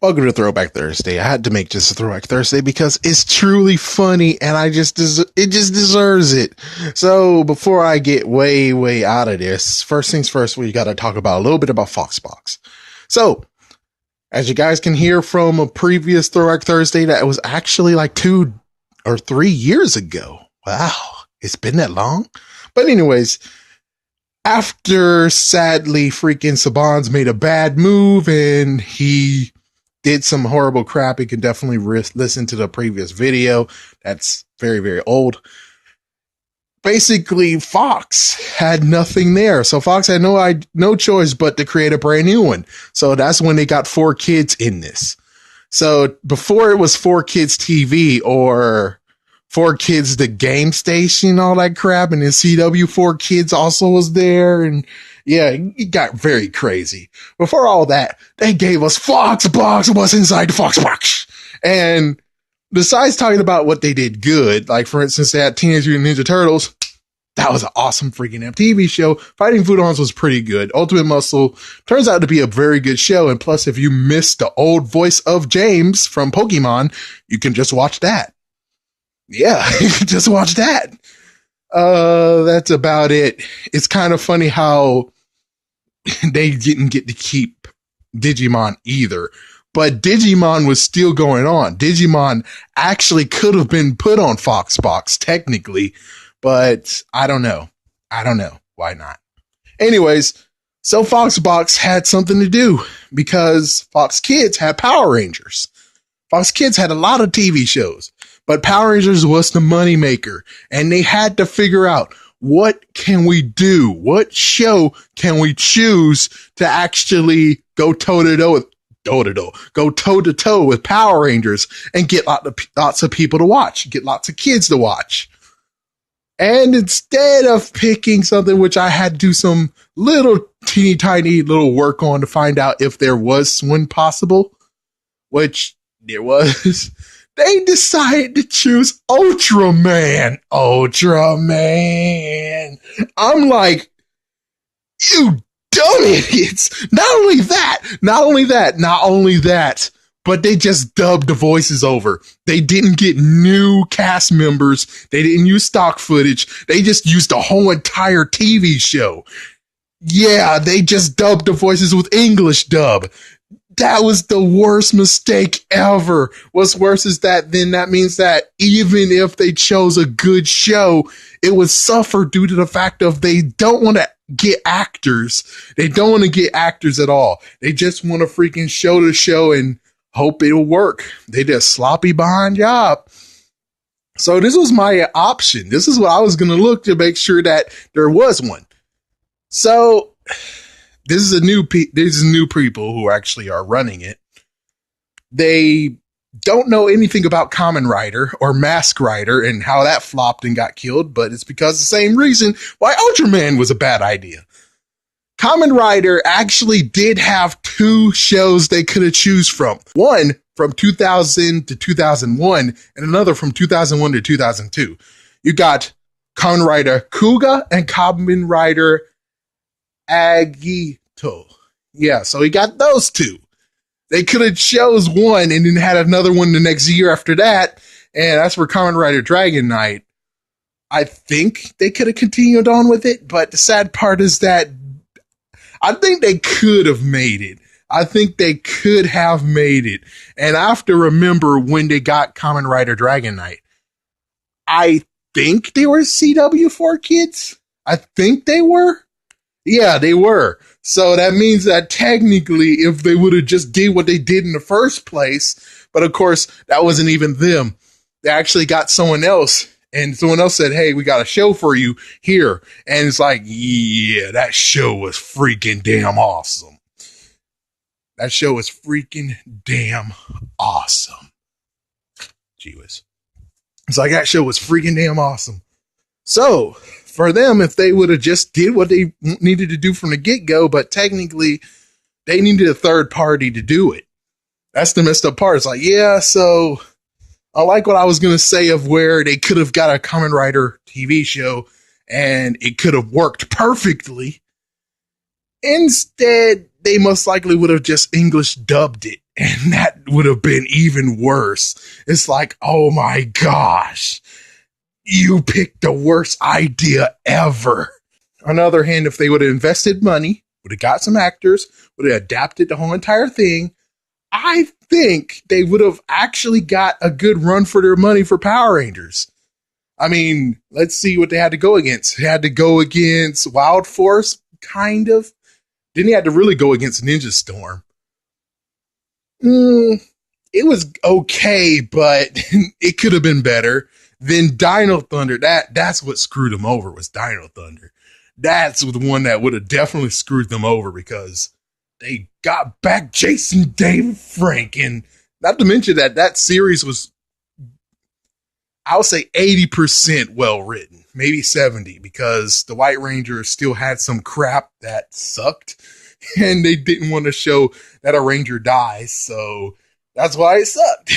Welcome to Throwback Thursday. I had to make just a Throwback Thursday because it's truly funny and it just deserves it. So before I get way out of this, first things first, we got to talk about a little bit about Foxbox. So as you guys can hear from a previous Throwback Thursday, that was actually like 2 or 3 years ago. Wow, it's been that long. But anyways, after sadly freaking Saban's made a bad move and he did some horrible crap, you can definitely listen to the previous video. That's very old. Basically, Fox had nothing there. So Fox had no choice but to create a brand new one. So that's when they got 4Kids in this. So before it was 4Kids TV or 4Kids the game station, all that crap, and then CW 4Kids also was there, and yeah, it got very crazy. Before all that, they gave us Foxbox. What's inside the Foxbox? And besides talking about what they did good, like for instance, they had Teenage Mutant Ninja Turtles. That was an awesome freaking TV show. Fighting Foodons was pretty good. Ultimate Muscle turns out to be a very good show. And plus, if you missed the old voice of James from Pokemon, you can just watch that. Yeah, you can just watch that. That's about it. It's kind of funny how they didn't get to keep Digimon either. But Digimon was still going on. Digimon actually could have been put on Foxbox, technically. But I don't know. Why not? Anyways, so Foxbox had something to do because Fox Kids had Power Rangers. Fox Kids had a lot of TV shows, but Power Rangers was the moneymaker, and they had to figure out, what can we do? What show can we choose to actually go toe-to-toe with Power Rangers and get lots of people to watch, get lots of kids to watch? And instead of picking something which I had to do some little teeny tiny little work on to find out if there was one possible, which there was, they decided to choose Ultraman. I'm like, you dumb idiots. Not only that, but they just dubbed the voices over. They didn't get new cast members. They didn't use stock footage. They just used the whole entire TV show. Yeah, they just dubbed the voices with English dub. That was the worst mistake ever. What's worse is that then that means that even if they chose a good show, it would suffer due to the fact of they don't want to get actors. They don't want to get actors at all. They just want to freaking show the show and hope it'll work. They did a sloppy behind job. So this was my option. This is what I was going to look to make sure that there was one. So this is new people who actually are running it. They don't know anything about Kamen Rider or Mask Rider and how that flopped and got killed, but it's because of the same reason why Ultraman was a bad idea. Kamen Rider actually did have 2 shows they could have choose from. One from 2000 to 2001 and another from 2001 to 2002. You got Kamen Rider Kuga and Kamen Rider Agito. Yeah, so he got those 2. They could have chose one and then had another one the next year after that, and that's for Kamen Rider Dragon Knight. I think they could have continued on with it, but the sad part is that I think they could have made it. And I have to remember when they got Kamen Rider Dragon Knight. I think they were CW4Kids. I think they were. Yeah, they were. So that means that technically if they would have just did what they did in the first place, but of course that wasn't even them. They actually got someone else. And someone else said, hey, we got a show for you here. And it's like, yeah, that show was freaking damn awesome. Gee whiz. It's like that show was freaking damn awesome. So for them, if they would have just did what they needed to do from the get-go, but technically they needed a third party to do it. That's the messed up part. It's like, yeah, so I like what I was going to say of where they could have got a Kamen Rider TV show and it could have worked perfectly. Instead, they most likely would have just English dubbed it And that would have been even worse. It's like, oh my gosh, you picked the worst idea ever. On the other hand, if they would have invested money, would have got some actors, would have adapted the whole entire thing, I think they would have actually got a good run for their money for Power Rangers. I mean, let's see what they had to go against. They had to go against Wild Force, kind of. Then he had to really go against Ninja Storm. It was okay, but it could have been better. Then Dino Thunder, that's what screwed them over, was Dino Thunder. That's the one that would have definitely screwed them over, because they got back Jason David Frank. And not to mention that series was, I'll say 80% well written, maybe 70, because the White Ranger still had some crap that sucked, and they didn't want to show that a Ranger dies, so that's why it sucked.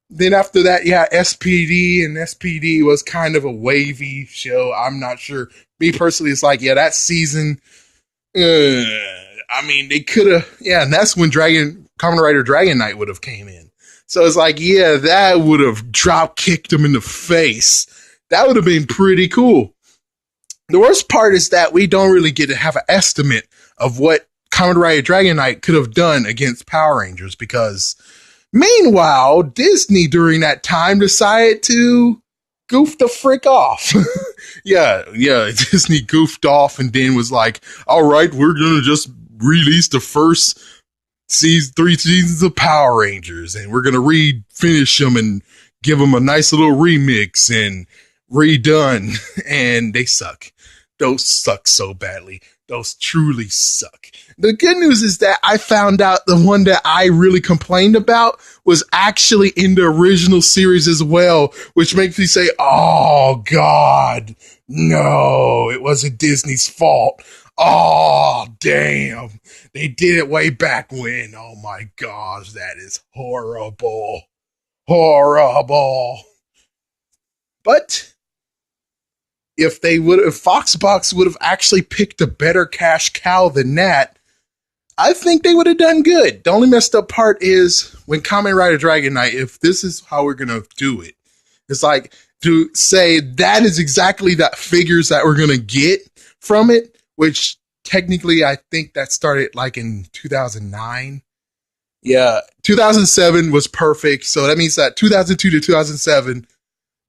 Then after that, yeah, SPD, and SPD was kind of a wavy show. I'm not sure. Me personally, it's like, yeah, that season, I mean, they could have, yeah, and that's when Kamen Rider Dragon Knight would have came in. So it's like, yeah, that would have drop kicked him in the face. That would have been pretty cool. The worst part is that we don't really get to have an estimate of what Kamen Rider Dragon Knight could have done against Power Rangers, because meanwhile, Disney during that time decided to goof the frick off. yeah, Disney goofed off and then was like, all right, we're going to just release the first 3 seasons of Power Rangers, and we're going to finish them and give them a nice little remix and redone. And they suck. Those suck so badly. Those truly suck. The good news is that I found out the one that I really complained about was actually in the original series as well, which makes me say, oh God, no, it wasn't Disney's fault. Oh, damn. They did it way back when. Oh my gosh, that is horrible. Horrible. But if Foxbox would have actually picked a better cash cow than that, I think they would have done good. The only messed up part is when Kamen Rider Dragon Knight, if this is how we're going to do it, it's like to say that is exactly the figures that we're going to get from it, which technically I think that started like in 2009. Yeah, 2007 was perfect. So that means that 2002 to 2007,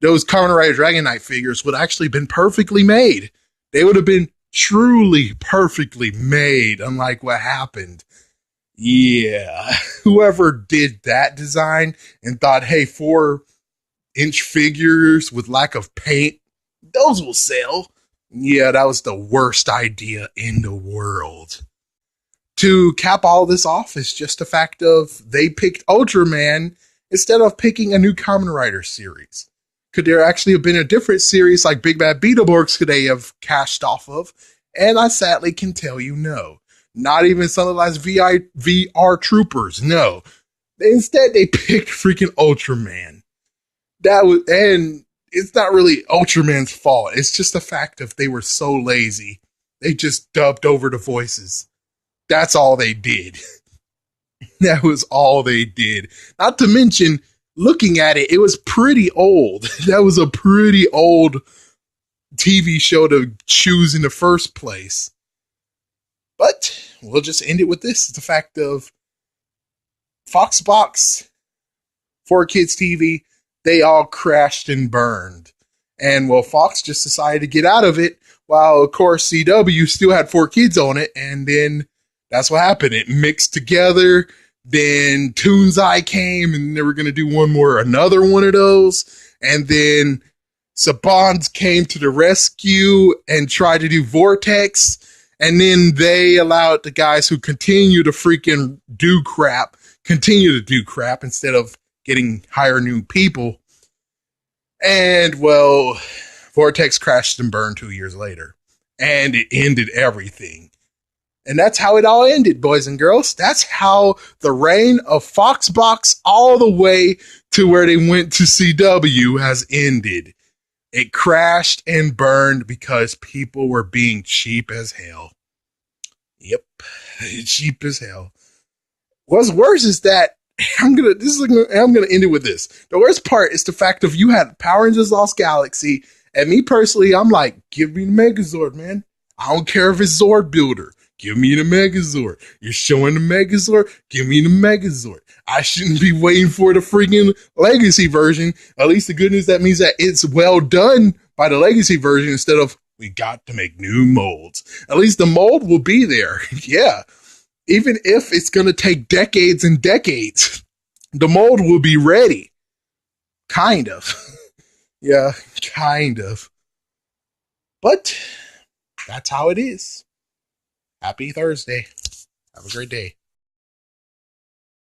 those Kamen Rider Dragon Knight figures would actually been perfectly made. They would have been truly perfectly made, unlike what happened. Yeah, whoever did that design and thought, hey, 4-inch figures with lack of paint, those will sell. Yeah, that was the worst idea in the world. To cap all this off is just the fact of they picked Ultraman instead of picking a new Kamen Rider series. Could there actually have been a different series like Big Bad Beetleborgs could they have cashed off of? And I sadly can tell you no. Not even something like VR Troopers, no. Instead, they picked freaking Ultraman. And it's not really Ultraman's fault. It's just the fact of they were so lazy. They just dubbed over the voices. That's all they did. That was all they did. Not to mention, looking at it, it was pretty old. That was a pretty old TV show to choose in the first place. But we'll just end it with this. The fact of Foxbox, 4Kids TV, they all crashed and burned. And well, Fox just decided to get out of it, while of course CW still had 4Kids on it, and then that's what happened. It mixed together. Then Toonzai came, and they were going to do another one of those. And then Saban came to the rescue and tried to do Vortex. And then they allowed the guys who continue to freaking continue to do crap instead of hire new people. And well, Vortex crashed and burned 2 years later. And it ended everything. And that's how it all ended, boys and girls. That's how the reign of Foxbox all the way to where they went to CW has ended. It crashed and burned because people were being cheap as hell. Yep, cheap as hell. What's worse is that I'm gonna end it with this. The worst part is the fact of you had Power Rangers Lost Galaxy, and me personally, I'm like, give me the Megazord, man. I don't care if it's Zord Builder. Give me the Megazord. You're showing the Megazord. Give me the Megazord. I shouldn't be waiting for the freaking Legacy version. At least the good news, that means that it's well done by the Legacy version instead of we got to make new molds. At least the mold will be there. Yeah. Even if it's going to take decades and decades, the mold will be ready. Kind of. Yeah, kind of. But that's how it is. Happy Thursday. Have a great day.